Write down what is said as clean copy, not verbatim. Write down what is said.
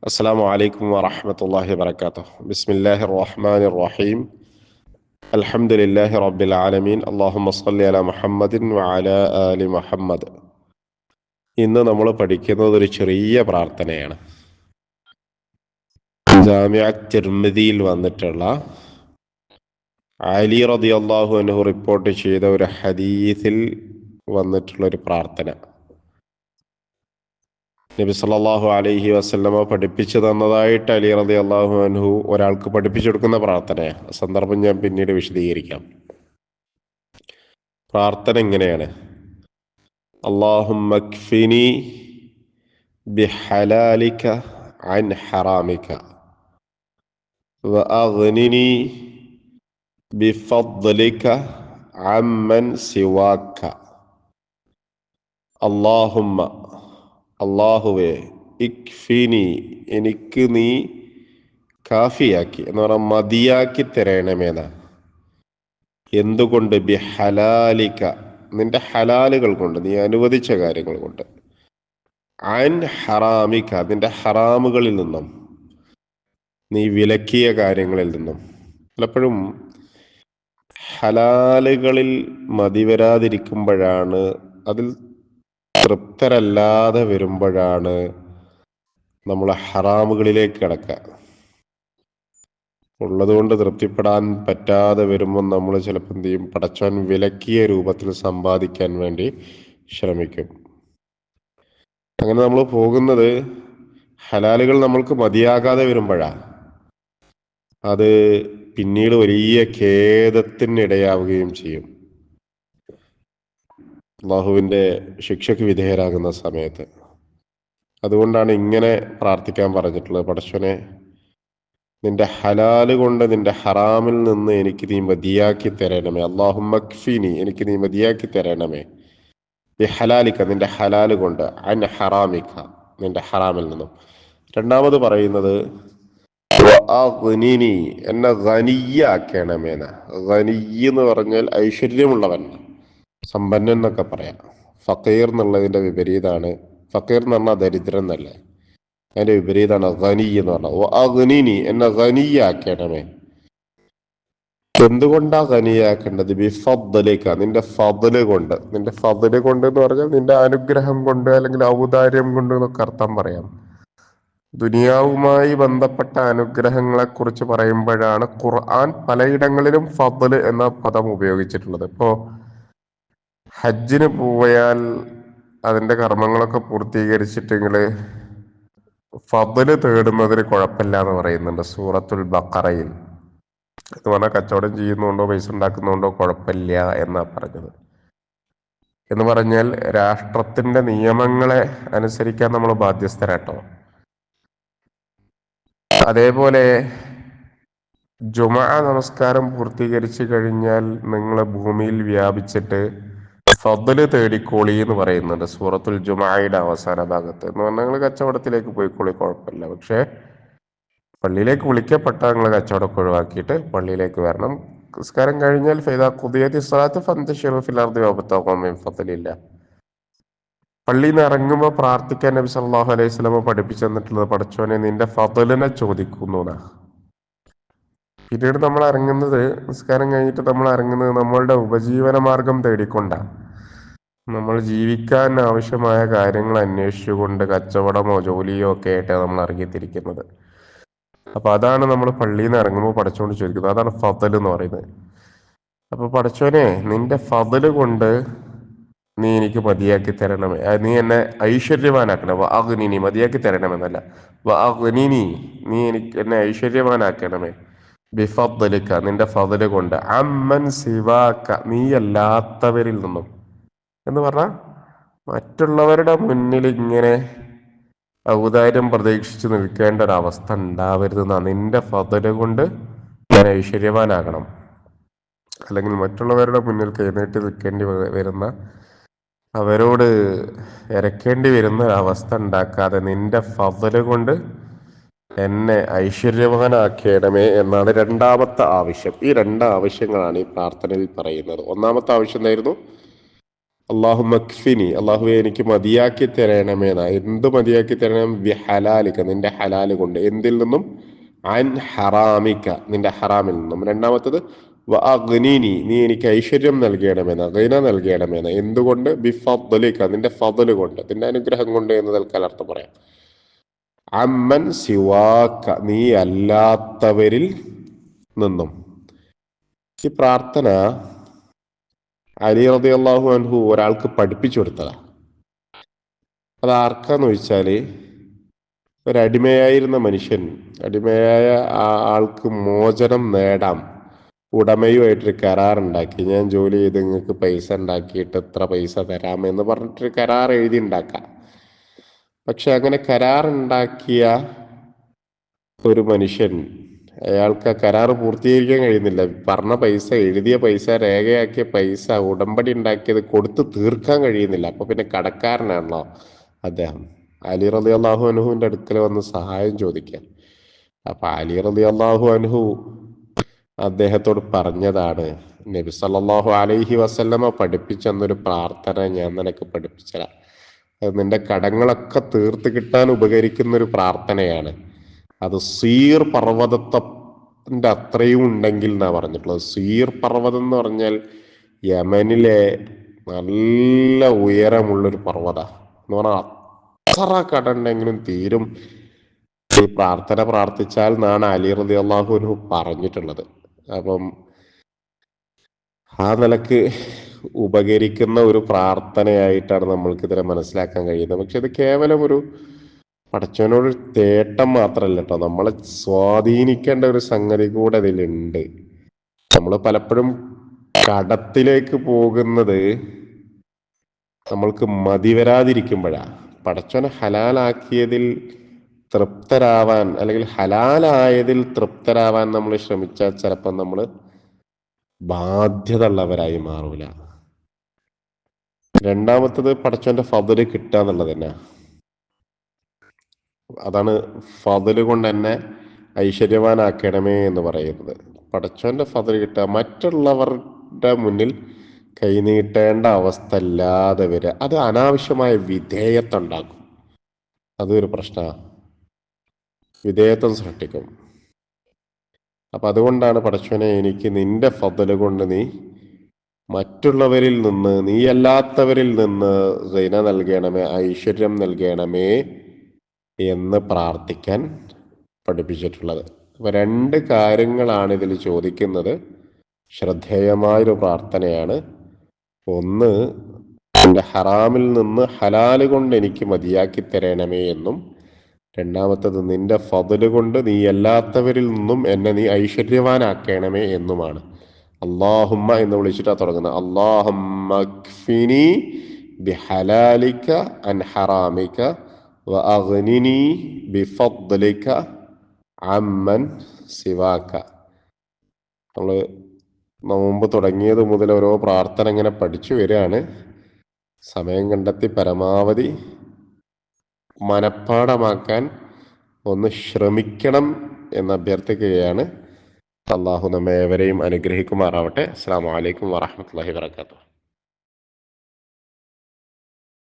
السلام عليكم ورحمة الله وبركاته. بسم الله الرحمن الرحيم. الحمد لله رب العالمين. اللهم صل على محمد وعلى آل محمد. ഇന്ന് നമ്മൾ പഠിക്കുന്നത് ഒരു ചെറിയ പ്രാർത്ഥനയാണ്. ജാമിഅ തിർമിദിയിൽ വന്നിട്ടുള്ള അലി റളിയല്ലാഹു അൻഹു റിപ്പോർട്ട് ചെയ്ത ഒരു ഹദീസിൽ വന്നിട്ടുള്ള ഒരു പ്രാർത്ഥന. നബി സല്ലല്ലാഹു അലൈഹി വസല്ലമ പഠിപ്പിച്ചു തന്നതായിട്ട് അലി റളിയല്ലാഹു അൻഹു ഒരാൾക്ക് പഠിപ്പിച്ചു കൊടുക്കുന്ന പ്രാർത്ഥനയാണ്. സന്ദർഭം ഞാൻ പിന്നീട് വിശദീകരിക്കാം. പ്രാർത്ഥന ഇങ്ങനെയാണ്: അല്ലാഹുമ്മ ക്ഫിനി ബിഹലാലിക അൻ ഹറാമിക വഅഗ്നിനി ബിഫദ്ലിക അമ്മൻ സിവാക. അല്ലാഹുമ്മ, അല്ലാഹുവേ, ഇക്ഫിനി, എനിക്ക് നീ കാഫിയാക്കി എന്ന് പറഞ്ഞാൽ മതിയാക്കി തരണമേന. എന്തുകൊണ്ട്? ബിഹലാലിക, നിന്റെ ഹലാലുകൾ കൊണ്ട്, നീ അനുവദിച്ച കാര്യങ്ങൾ കൊണ്ട്. അൻ ഹറാമിക, നിന്റെ ഹറാമുകളിൽ നിന്നും, നീ വിലക്കിയ കാര്യങ്ങളിൽ നിന്നും. പലപ്പോഴും ഹലാലുകളിൽ മതിവരാതിരിക്കുമ്പോഴാണ്, അതിൽ തൃപ്തരല്ലാതെ വരുമ്പോഴാണ് നമ്മൾ ഹറാമുകളിലേക്ക് കിടക്കുക. ഉള്ളതുകൊണ്ട് തൃപ്തിപ്പെടാൻ പറ്റാതെ വരുമ്പോൾ നമ്മൾ ചിലപ്പോൾ എന്ത് ചെയ്യും? പടച്ചവൻ വിലക്കിയ രൂപത്തിൽ സമ്പാദിക്കാൻ വേണ്ടി ശ്രമിക്കും. അങ്ങനെ നമ്മൾ പോകുന്നത് ഹലാലുകൾ നമ്മൾക്ക് മതിയാകാതെ വരുമ്പോഴാണ്. അത് പിന്നീട് വലിയ ഖേദത്തിനിടയാവുകയും ചെയ്യും, അള്ളാഹുവിൻ്റെ ശിക്ഷയ്ക്ക് വിധേയരാകുന്ന സമയത്ത്. അതുകൊണ്ടാണ് ഇങ്ങനെ പ്രാർത്ഥിക്കാൻ പറഞ്ഞിട്ടുള്ളത്: പടച്ചവനെ, നിന്റെ ഹലാല് കൊണ്ട് നിന്റെ ഹറാമിൽ നിന്ന് എനിക്ക് നീ മതിയാക്കി തരണമേ. അല്ലാഹുമ്മ ക്ഫിനി, എനിക്ക് നീ മതിയാക്കി തരണമേ. ബിഹലാലിക, നിന്റെ ഹലാല് കൊണ്ട്. അൻ ഹറാമിക, നിന്റെ ഹറാമിൽ നിന്നും. രണ്ടാമത് പറയുന്നത് വഅഗ്നിനി, എന്നെ ഗനിയാക്കണമേന. ഗനി എന്ന് പറഞ്ഞാൽ ഐശ്വര്യമുള്ളവൻ, സമ്പന്നൻ എന്നൊക്കെ പറയാം. ഫക്കീർ എന്നുള്ളതിന്റെ വിപരീതമാണ്. ഫക്കീർ എന്ന് പറഞ്ഞാൽ ദരിദ്രൻ എന്നല്ലേ, അതിന്റെ വിപരീതമാണ് ഗനി എന്ന് പറഞ്ഞാൽ. അഗ്നിനി, എന്നെ ഗനിയാക്കണമേ. എന്തുകൊണ്ടാ ഗനിയാക്കേണ്ടത്? ബിഫദ്ലിക, നിന്റെ ഫദ്ല് കൊണ്ട്. നിന്റെ ഫദ്ല് കൊണ്ട് എന്ന് പറഞ്ഞാൽ നിന്റെ അനുഗ്രഹം കൊണ്ട്, അല്ലെങ്കിൽ ഔദാര്യം കൊണ്ട് എന്നൊക്കെ അർത്ഥം പറയാം. ദുനിയാവുമായി ബന്ധപ്പെട്ട അനുഗ്രഹങ്ങളെ കുറിച്ച് പറയുമ്പോഴാണ് ഖുർആൻ പലയിടങ്ങളിലും ഫദ്ല് എന്ന പദം ഉപയോഗിച്ചിട്ടുള്ളത്. ഇപ്പോ ഹജ്ജിന് പോയാൽ അതിന്റെ കർമ്മങ്ങളൊക്കെ പൂർത്തീകരിച്ചിട്ടെങ്കിൽ ഫദ്ല് തേടുന്നതിന് കുഴപ്പമില്ല എന്ന് പറയുന്നുണ്ട് സൂറത്തുൽ ബഖറയിൽ. എന്ന് പറഞ്ഞാൽ കച്ചവടം ചെയ്യുന്നുണ്ടോ പൈസ ഉണ്ടാക്കുന്നുണ്ടോ കുഴപ്പമില്ല എന്നാ പറഞ്ഞത്. എന്ന് പറഞ്ഞാൽ രാഷ്ട്രത്തിന്റെ നിയമങ്ങളെ അനുസരിക്കാൻ നമ്മൾ ബാധ്യസ്ഥരാട്ടോ. അതേപോലെ ജുമുഅ നമസ്കാരം പൂർത്തീകരിച്ചു കഴിഞ്ഞാൽ നിങ്ങൾ ഭൂമിയിൽ വ്യാപിച്ചിട്ട് ഫദ്ല് തേടിക്കോളി എന്ന് പറയുന്നുണ്ട് സൂറത്തുൽ ജുമുഅയുടെ അവസാന ഭാഗത്ത്. എന്ന് പറഞ്ഞാൽ നിങ്ങൾ കച്ചവടത്തിലേക്ക് പോയിക്കോളി, കുഴപ്പമില്ല. പക്ഷേ പള്ളിയിലേക്ക് വിളിക്കപ്പെട്ട നിങ്ങൾ കച്ചവടമൊക്കെ ഒഴിവാക്കിയിട്ട് പള്ളിയിലേക്ക് വരണം. നിസ്കാരം കഴിഞ്ഞാൽ ഫൈദാ ഖുദിയത്തിസ് സ്വലാത്തു ഫന്തശിറു ഫിൽ അർദി വബ്തഗൂ മിൻ ഫദ്ലില്ലാഹ്. പള്ളിയിൽ നിന്ന് ഇറങ്ങുമ്പോൾ പ്രാർത്ഥിക്കാൻ നബി സല്ലല്ലാഹു അലൈഹി വസല്ലം പഠിപ്പിച്ചു തന്നിട്ടുള്ളത് പടച്ചോനെ നിന്റെ ഫദ്ലിനെ ചോദിക്കുന്നു എന്നാ. പിന്നീട് നമ്മൾ ഇറങ്ങുന്നത്, നിസ്കാരം കഴിഞ്ഞിട്ട് നമ്മൾ ഇറങ്ങുന്നത് നമ്മളുടെ ഉപജീവന മാർഗം തേടിക്കൊണ്ടാണ്. നമ്മൾ ജീവിക്കാൻ ആവശ്യമായ കാര്യങ്ങൾ അന്വേഷിച്ചുകൊണ്ട് കച്ചവടമോ ജോലിയോ ഒക്കെ ആയിട്ടാണ് നമ്മൾ ഇറങ്ങിത്തിരിക്കുന്നത്. അപ്പൊ അതാണ് നമ്മൾ പള്ളിയിൽ നിന്ന് ഇറങ്ങുമ്പോൾ പടച്ചോണ്ട് ചോദിക്കുന്നത്. അതാണ് ഫദ്ൽ എന്ന് പറയുന്നത്. അപ്പൊ പടച്ചോനെ, നിന്റെ ഫദ്ല് കൊണ്ട് നീ എനിക്ക് മതിയാക്കി തരണമേ. നീ എന്നെ ഐശ്വര്യവാനാക്കണം. വഅഗ്നിനി, മതിയാക്കി തരണമെന്നല്ല, വഅഗ്നിനി, നീ എന്നെ ഐശ്വര്യവാനാക്കണമേ. ബിഫദ്ലിക, നിന്റെ ഫദ്ല് കൊണ്ട്. അമ്മൻ സിവാക, നീ അല്ലാത്തവരിൽ നിന്നും. എന്ന് പറഞ്ഞാൽ മറ്റുള്ളവരുടെ മുന്നിൽ ഇങ്ങനെ ഔദാര്യം പ്രതീക്ഷിച്ച് നിൽക്കേണ്ട ഒരവസ്ഥ ഉണ്ടാവരുതെന്നാ. നിന്റെ ഫദ്ല് കൊണ്ട് ഞാൻ ഐശ്വര്യവാനാകണം. അല്ലെങ്കിൽ മറ്റുള്ളവരുടെ മുന്നിൽ കൈനീട്ടി നിൽക്കേണ്ടി വരുന്ന, അവരോട് ഇരക്കേണ്ടി വരുന്ന ഒരവസ്ഥ ഉണ്ടാക്കാതെ നിന്റെ ഫദ്ല് കൊണ്ട് എന്നെ ഐശ്വര്യവാനാക്കണമേ എന്നാണ് രണ്ടാമത്തെ ആവശ്യം. ഈ രണ്ട് ആവശ്യങ്ങളാണ് ഈ പ്രാർത്ഥനയിൽ പറയുന്നത്. ഒന്നാമത്തെ ആവശ്യം എന്തായിരുന്നു? അള്ളാഹുമ്മക്ഫിനി, അള്ളാഹുവെ എനിക്ക് മതിയാക്കി തരണമേന. എന്ത് മതിയാക്കി തരണം? ഹലാലിക്ക, നിന്റെ ഹലാല് കൊണ്ട്. എന്തിൽ നിന്നും? അൻ ഹറാമിക്ക, നിന്റെ ഹറാമിൽ നിന്നും. രണ്ടാമത്തത് അഗ്നിനി, നീ എനിക്ക് ഐശ്വര്യം നൽകണമെന്ന്, ഗൈന നൽകണമെന്ന്. എന്തുകൊണ്ട്? ബിഫദ്ലിക, നിന്റെ ഫضല് കൊണ്ട്, നിന്റെ അനുഗ്രഹം കൊണ്ട് എന്ന് തൽക്കാലം അർത്ഥം പറയാം. അമ്മൻ സിവാക്ക, നീ അല്ലാത്തവരിൽ നിന്നും. ഈ പ്രാർത്ഥന അലി റളിയല്ലാഹു അൻഹു ഒരാൾക്ക് പഠിപ്പിച്ചു കൊടുത്തതാ. അത് ആർക്കാന്ന് ചോദിച്ചാല്, ഒരടിമയായിരുന്ന മനുഷ്യൻ, അടിമയായ ആ ആൾക്ക് മോചനം നേടാം, ഉടമയുമായിട്ടൊരു കരാറുണ്ടാക്കി. ഞാൻ ജോലി ചെയ്ത് നിങ്ങൾക്ക് പൈസ ഉണ്ടാക്കിയിട്ട് എത്ര പൈസ തരാം എന്ന് പറഞ്ഞിട്ടൊരു കരാർ എഴുതി ഉണ്ടാക്കാം. പക്ഷെ അങ്ങനെ കരാറുണ്ടാക്കിയ ഒരു മനുഷ്യൻ, അയാൾക്ക് ആ കരാർ പൂർത്തീകരിക്കാൻ കഴിയുന്നില്ല. പറഞ്ഞ പൈസ, എഴുതിയ പൈസ, രേഖയാക്കിയ പൈസ, ഉടമ്പടി ഉണ്ടാക്കിയത് കൊടുത്ത് തീർക്കാൻ കഴിയുന്നില്ല. അപ്പൊ പിന്നെ കടക്കാരനാണല്ലോ അദ്ദേഹം. അലി റളിയല്ലാഹു അൻഹുവിന്റെ അടുക്കൽ വന്ന് സഹായം ചോദിക്കാൻ. അപ്പൊ അലി റളിയല്ലാഹു അൻഹു അദ്ദേഹത്തോട് പറഞ്ഞതാണ്, നബി സല്ലല്ലാഹു അലൈഹി വസല്ലമ പഠിപ്പിച്ചെന്നൊരു പ്രാർത്ഥന ഞാൻ നിനക്ക് പഠിപ്പിച്ചതാ. അത് നിന്റെ കടങ്ങളൊക്കെ തീർത്ത് കിട്ടാൻ ഉപകരിക്കുന്ന ഒരു പ്രാർത്ഥനയാണ്. അത് സീർ പർവ്വതത്തിന്റെ അത്രയും ഉണ്ടെങ്കിൽ എന്നാ പറഞ്ഞിട്ടുള്ളത്. സീർ പർവ്വതം എന്ന് പറഞ്ഞാൽ യമനിലെ നല്ല ഉയരമുള്ളൊരു പർവ്വത എന്ന് പറഞ്ഞാൽ അത്ര കട ഉണ്ടെങ്കിലും തീരും ഈ പ്രാർത്ഥന പ്രാർത്ഥിച്ചാൽ എന്നാണ് അലി റളിയല്ലാഹു അൻഹു പറഞ്ഞിട്ടുള്ളത്. അപ്പം ആ നിലക്ക് ഉപകരിക്കുന്ന ഒരു പ്രാർത്ഥനയായിട്ടാണ് നമ്മൾക്ക് ഇതിനെ മനസ്സിലാക്കാൻ കഴിയുന്നത്. പക്ഷെ ഇത് കേവലം ഒരു പടച്ചവനോട് തേട്ടം മാത്രമല്ല കേട്ടോ, നമ്മളെ സ്വാധീനിക്കേണ്ട ഒരു സംഗതി കൂടെ അതിലുണ്ട്. നമ്മൾ പലപ്പോഴും കടത്തിലേക്ക് പോകുന്നത് നമ്മൾക്ക് മതി വരാതിരിക്കുമ്പോഴാ. പടച്ചവനെ ഹലാലാക്കിയതിൽ തൃപ്തരാവാൻ, അല്ലെങ്കിൽ ഹലാലായതിൽ തൃപ്തരാവാൻ നമ്മൾ ശ്രമിച്ചാൽ ചിലപ്പോൾ നമ്മൾ ബാധ്യത ഉള്ളവരായി മാറൂല. രണ്ടാമത്തത് പടച്ചവന്റെ ഫضല് കിട്ടുക എന്നുള്ളത് തന്നെ. അതാണ് ഫضല് കൊണ്ട് എന്നെ ഐശ്വര്യവാനാക്കണമേ എന്ന് പറയുന്നത്. പടച്ചവന്റെ ഫضല് കിട്ടുക, മറ്റുള്ളവരുടെ മുന്നിൽ കൈനീട്ടേണ്ട അവസ്ഥ ഇല്ലാതെ വരിക, അത് അനാവശ്യമായ വിധേയത്വം ഉണ്ടാക്കും. അതൊരു പ്രശ്നമാണ്, വിധേയത്വം സൃഷ്ടിക്കും. അപ്പൊ അതുകൊണ്ടാണ് പടച്ചവനെ എനിക്ക് നിന്റെ ഫضല് കൊണ്ട് നീ മറ്റുള്ളവരിൽ നിന്ന്, നീയല്ലാത്തവരിൽ നിന്ന് ഗിന നൽകണമേ, ഐശ്വര്യം നൽകണമേ എന്ന് പ്രാർത്ഥിക്കാൻ പഠിപ്പിച്ചിട്ടുള്ളത്. അപ്പൊ രണ്ട് കാര്യങ്ങളാണ് ഇതിൽ ചോദിക്കുന്നത്. ശ്രദ്ധേയമായൊരു പ്രാർത്ഥനയാണ്. ഒന്ന്, എൻ്റെ ഹറാമിൽ നിന്ന് ഹലാല് കൊണ്ട് എനിക്ക് മതിയാക്കി തരണമേ എന്നും, രണ്ടാമത്തത് നിന്റെ ഫضല് കൊണ്ട് നീ അല്ലാത്തവരിൽ നിന്നും എന്നെ നീ ഐശ്വര്യവാനാക്കണമേ എന്നുമാണ്. അല്ലാഹുമ്മ എന്ന് വിളിച്ചിട്ടാ തുടങ്ങുന്നത്. അല്ലാഹുമ്മ ക്ഫിനി ബിഹലാലിക അൻ ഹറാമിക വഅഗ്നിനി ബിഫദ്ലിക അമ്മൻ സിവാക. നമ്മള് നോമ്പ് തുടങ്ങിയത് മുതൽ ഓരോ പ്രാർത്ഥന ഇങ്ങനെ പഠിച്ചു വരികയാണ്. സമയം കണ്ടെത്തി പരമാവധി മനഃപ്പാഠമാക്കാൻ ഒന്ന് ശ്രമിക്കണം എന്ന് അഭ്യർത്ഥിക്കുകയാണ്. അള്ളാഹു നമ്മെ ഏവരെയും അനുഗ്രഹിക്കുമാറാവട്ടെ. അസ്സലാമു അലൈക്കും വറഹ്മത്തുള്ളാഹി വബറകാതുഹു.